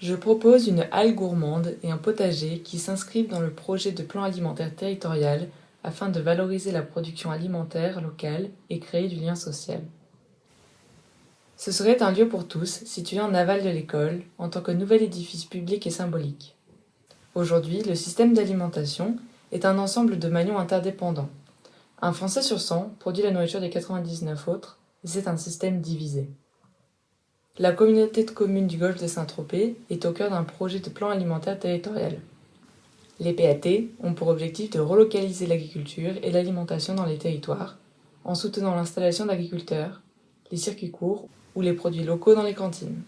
Je propose une halle gourmande et un potager qui s'inscrivent dans le projet de plan alimentaire territorial afin de valoriser la production alimentaire locale et créer du lien social. Ce serait un lieu pour tous, situé en aval de l'école, en tant que nouvel édifice public et symbolique. Aujourd'hui, le système d'alimentation est un ensemble de maillons interdépendants. Un Français sur 100 produit la nourriture des 99 autres, et c'est un système divisé. La communauté de communes du golfe de Saint-Tropez est au cœur d'un projet de plan alimentaire territorial. Les PAT ont pour objectif de relocaliser l'agriculture et l'alimentation dans les territoires, en soutenant l'installation d'agriculteurs, les circuits courts ou les produits locaux dans les cantines.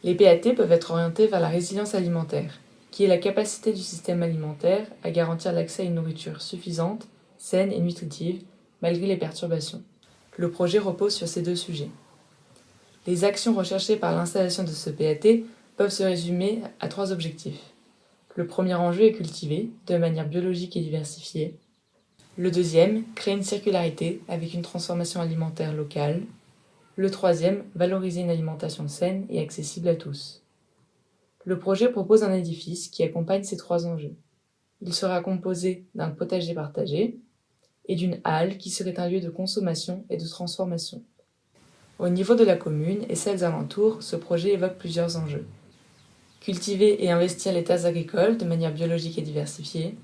Les PAT peuvent être orientés vers la résilience alimentaire, qui est la capacité du système alimentaire à garantir l'accès à une nourriture suffisante, saine et nutritive, malgré les perturbations. Le projet repose sur ces deux sujets. Les actions recherchées par l'installation de ce PAT peuvent se résumer à 3 objectifs. Le premier enjeu est cultiver, de manière biologique et diversifiée. Le deuxième, créer une circularité avec une transformation alimentaire locale. Le troisième, valoriser une alimentation saine et accessible à tous. Le projet propose un édifice qui accompagne ces 3 enjeux. Il sera composé d'un potager partagé et d'une halle qui serait un lieu de consommation et de transformation. Au niveau de la commune et celles alentours, ce projet évoque plusieurs enjeux. Cultiver et investir les terres agricoles de manière biologique et diversifiée,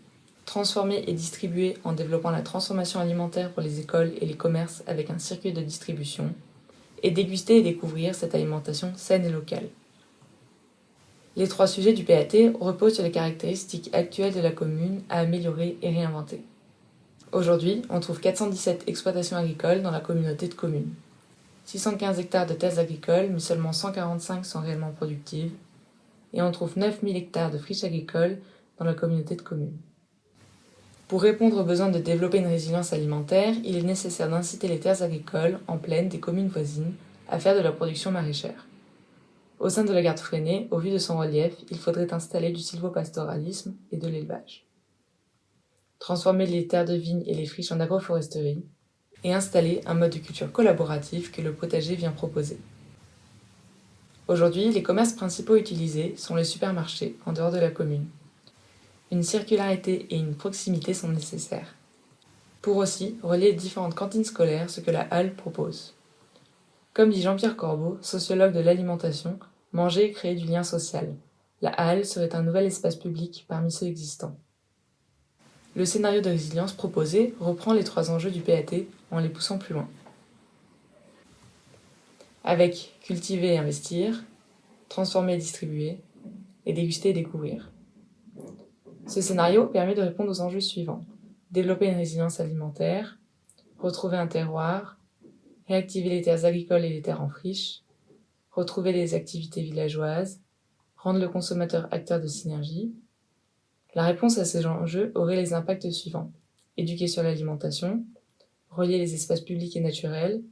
transformer et distribuer en développant la transformation alimentaire pour les écoles et les commerces avec un circuit de distribution, et déguster et découvrir cette alimentation saine et locale. Les 3 sujets du PAT reposent sur les caractéristiques actuelles de la commune à améliorer et réinventer. Aujourd'hui, on trouve 417 exploitations agricoles dans la communauté de communes. 615 hectares de terres agricoles, mais seulement 145 sont réellement productives, et on trouve 9000 hectares de friches agricoles dans la communauté de communes. Pour répondre aux besoins de développer une résilience alimentaire, il est nécessaire d'inciter les terres agricoles en plaine des communes voisines à faire de la production maraîchère. Au sein de la garde freinée, au vu de son relief, il faudrait installer du sylvopastoralisme et de l'élevage. Transformer les terres de vigne et les friches en agroforesterie, et installer un mode de culture collaboratif que le potager vient proposer. Aujourd'hui, les commerces principaux utilisés sont les supermarchés en dehors de la commune. Une circularité et une proximité sont nécessaires. Pour aussi relier les différentes cantines scolaires, ce que la halle propose. Comme dit Jean-Pierre Corbeau, sociologue de l'alimentation, manger et créer du lien social. La halle serait un nouvel espace public parmi ceux existants. Le scénario de résilience proposé reprend les 3 enjeux du PAT en les poussant plus loin. Avec cultiver et investir, transformer et distribuer, et déguster et découvrir. Ce scénario permet de répondre aux enjeux suivants. Développer une résilience alimentaire, retrouver un terroir, réactiver les terres agricoles et les terres en friche, retrouver les activités villageoises, rendre le consommateur acteur de synergie. La réponse à ces enjeux aurait les impacts suivants. Éduquer sur l'alimentation, relier les espaces publics et naturels,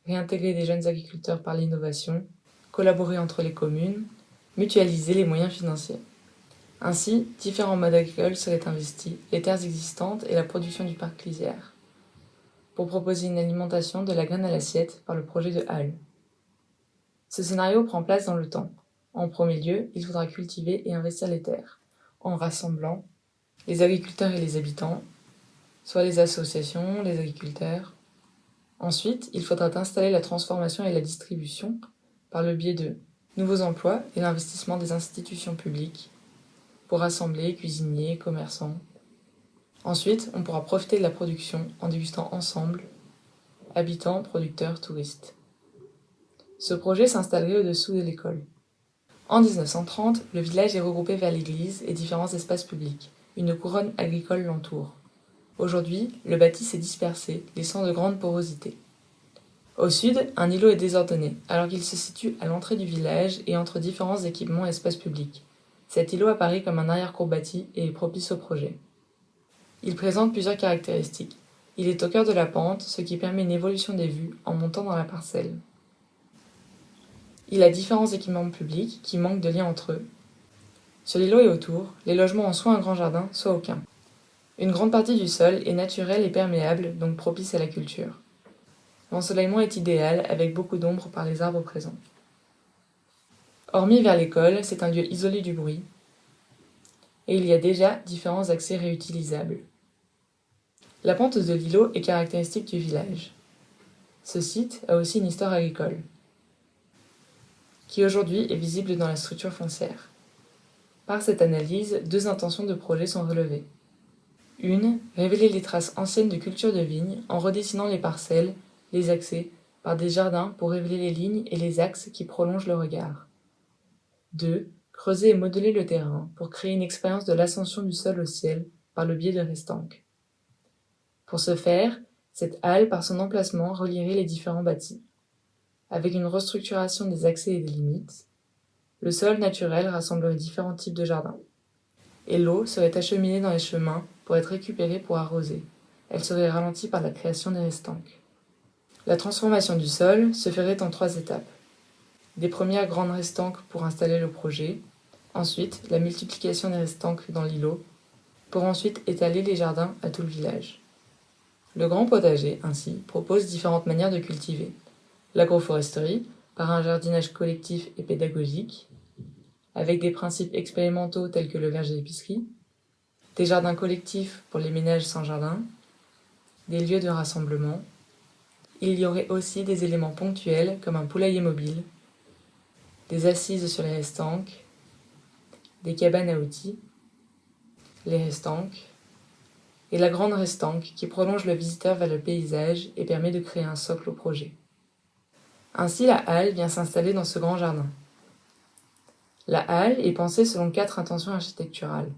réintégrer des jeunes agriculteurs par l'innovation, collaborer entre les communes, mutualiser les moyens financiers. Ainsi, différents modes agricoles seraient investis, les terres existantes et la production du parc lisière, pour proposer une alimentation de la graine à l'assiette par le projet de halle. Ce scénario prend place dans le temps. En premier lieu, il faudra cultiver et investir les terres, en rassemblant les agriculteurs et les habitants, soit les associations, les agriculteurs. Ensuite, il faudra installer la transformation et la distribution par le biais de nouveaux emplois et l'investissement des institutions publiques pour rassembler cuisiniers, commerçants. Ensuite, on pourra profiter de la production en dégustant ensemble, habitants, producteurs, touristes. Ce projet s'installerait au-dessous de l'école. En 1930, le village est regroupé vers l'église et différents espaces publics. Une couronne agricole l'entoure. Aujourd'hui, le bâti s'est dispersé, laissant de grandes porosités. Au sud, un îlot est désordonné, alors qu'il se situe à l'entrée du village et entre différents équipements et espaces publics. Cet îlot apparaît comme un arrière-cour bâti et est propice au projet. Il présente plusieurs caractéristiques. Il est au cœur de la pente, ce qui permet une évolution des vues en montant dans la parcelle. Il a différents équipements publics qui manquent de lien entre eux. Sur l'îlot et autour, les logements ont soit un grand jardin, soit aucun. Une grande partie du sol est naturelle et perméable, donc propice à la culture. L'ensoleillement est idéal, avec beaucoup d'ombre par les arbres présents. Hormis vers l'école, c'est un lieu isolé du bruit, et il y a déjà différents accès réutilisables. La pente de l'îlot est caractéristique du village. Ce site a aussi une histoire agricole, qui aujourd'hui est visible dans la structure foncière. Par cette analyse, deux intentions de projet sont relevées. Une, révéler les traces anciennes de culture de vigne en redessinant les parcelles, les accès, par des jardins pour révéler les lignes et les axes qui prolongent le regard. 2. Creuser et modeler le terrain pour créer une expérience de l'ascension du sol au ciel par le biais de restanques. Pour ce faire, cette halle, par son emplacement, relierait les différents bâtis. Avec une restructuration des accès et des limites, le sol naturel rassemblerait différents types de jardins. Et l'eau serait acheminée dans les chemins pour être récupérée pour arroser. Elle serait ralentie par la création des restanques. La transformation du sol se ferait en 3 étapes. Des premières grandes restanques pour installer le projet, ensuite la multiplication des restanques dans l'îlot, pour ensuite étaler les jardins à tout le village. Le grand potager, ainsi, propose différentes manières de cultiver. L'agroforesterie, par un jardinage collectif et pédagogique, avec des principes expérimentaux tels que le verger-épicerie, des jardins collectifs pour les ménages sans jardin, des lieux de rassemblement. Il y aurait aussi des éléments ponctuels comme un poulailler mobile, des assises sur les restanques, des cabanes à outils, les restanques, et la grande restanque qui prolonge le visiteur vers le paysage et permet de créer un socle au projet. Ainsi, la halle vient s'installer dans ce grand jardin. La halle est pensée selon 4 intentions architecturales.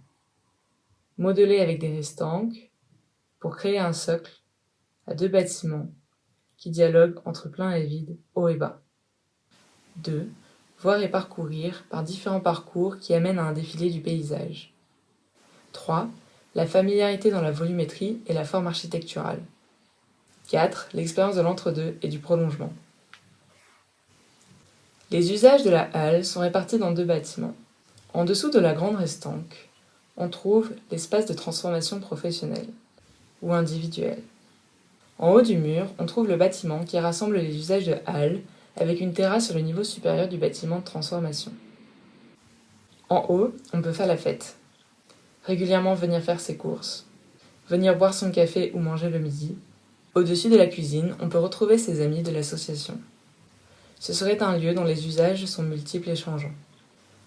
Modelée avec des restanques, pour créer un socle à 2 bâtiments qui dialoguent entre plein et vide, haut et bas. 2. Voir et parcourir par différents parcours qui amènent à un défilé du paysage. 3. La familiarité dans la volumétrie et la forme architecturale. 4. L'expérience de l'entre-deux et du prolongement. Les usages de la halle sont répartis dans 2 bâtiments. En dessous de la grande restanque, on trouve l'espace de transformation professionnelle ou individuelle. En haut du mur, on trouve le bâtiment qui rassemble les usages de halle avec une terrasse sur le niveau supérieur du bâtiment de transformation. En haut, on peut faire la fête, régulièrement venir faire ses courses, venir boire son café ou manger le midi. Au-dessus de la cuisine, on peut retrouver ses amis de l'association. Ce serait un lieu dont les usages sont multiples et changeants.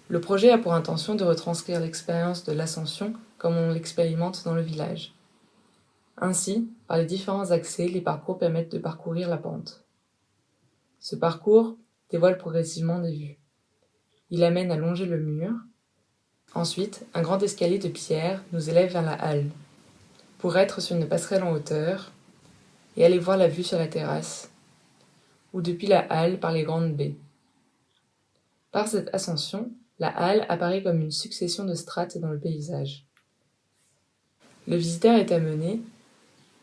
Le projet a pour intention de retranscrire l'expérience de l'ascension comme on l'expérimente dans le village. Ainsi, par les différents accès, les parcours permettent de parcourir la pente. Ce parcours dévoile progressivement des vues. Il amène à longer le mur. Ensuite, un grand escalier de pierre nous élève vers la halle, pour être sur une passerelle en hauteur et aller voir la vue sur la terrasse, ou depuis la halle par les grandes baies. Par cette ascension, la halle apparaît comme une succession de strates dans le paysage. Le visiteur est amené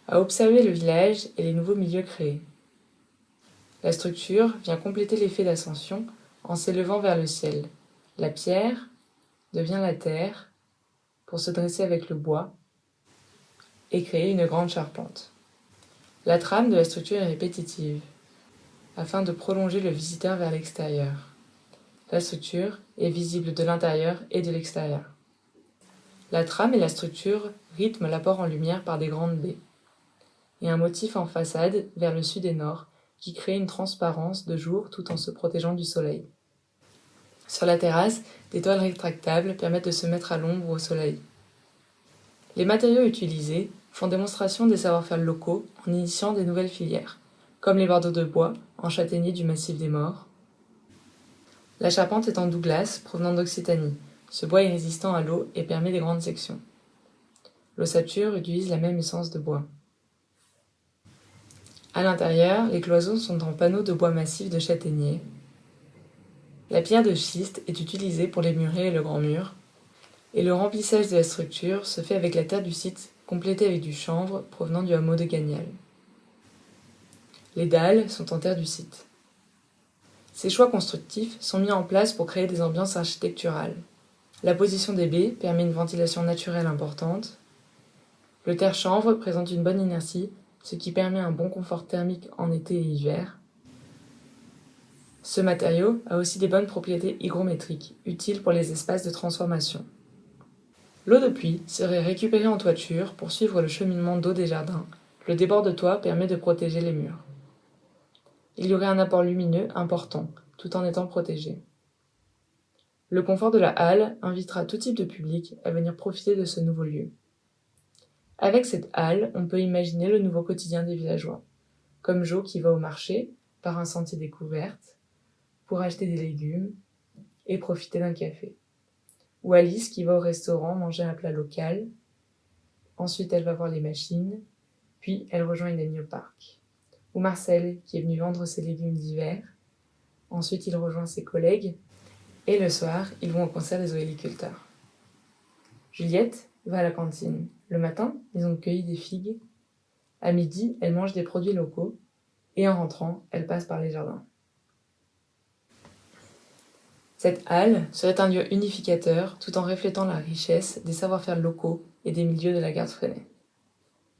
à observer le village et les nouveaux milieux créés. La structure vient compléter l'effet d'ascension en s'élevant vers le ciel. La pierre devient la terre pour se dresser avec le bois et créer une grande charpente. La trame de la structure est répétitive, afin de prolonger le visiteur vers l'extérieur. La structure est visible de l'intérieur et de l'extérieur. La trame et la structure rythment l'apport en lumière par des grandes baies, et un motif en façade vers le sud et nord qui crée une transparence de jour tout en se protégeant du soleil. Sur la terrasse, des toiles rétractables permettent de se mettre à l'ombre ou au soleil. Les matériaux utilisés font démonstration des savoir-faire locaux en initiant des nouvelles filières, comme les bardeaux de bois en châtaignier du massif des Maures. La charpente est en Douglas provenant d'Occitanie. Ce bois est résistant à l'eau et permet des grandes sections. L'ossature utilise la même essence de bois. À l'intérieur, les cloisons sont en panneaux de bois massif de châtaignier. La pierre de schiste est utilisée pour les murets et le grand mur, et le remplissage de la structure se fait avec la terre du site complétée avec du chanvre provenant du hameau de Gagnal. Les dalles sont en terre du site. Ces choix constructifs sont mis en place pour créer des ambiances architecturales. La position des baies permet une ventilation naturelle importante. Le terre-chanvre présente une bonne inertie, ce qui permet un bon confort thermique en été et hiver. Ce matériau a aussi des bonnes propriétés hygrométriques, utiles pour les espaces de transformation. L'eau de pluie serait récupérée en toiture pour suivre le cheminement d'eau des jardins. Le débord de toit permet de protéger les murs. Il y aurait un apport lumineux important, tout en étant protégé. Le confort de la halle invitera tout type de public à venir profiter de ce nouveau lieu. Avec cette halle, on peut imaginer le nouveau quotidien des villageois, comme Jo qui va au marché, par un sentier découverte, pour acheter des légumes et profiter d'un café. Ou Alice qui va au restaurant manger un plat local, ensuite elle va voir les machines, puis elle rejoint une amie au parc. Ou Marcel qui est venu vendre ses légumes d'hiver, ensuite il rejoint ses collègues, et le soir, ils vont au concert des oéliculteurs. Juliette va à la cantine. Le matin, ils ont cueilli des figues. À midi, elle mange des produits locaux, et en rentrant, elle passe par les jardins. Cette halle serait un lieu unificateur tout en reflétant la richesse des savoir-faire locaux et des milieux de la Garde Freinet.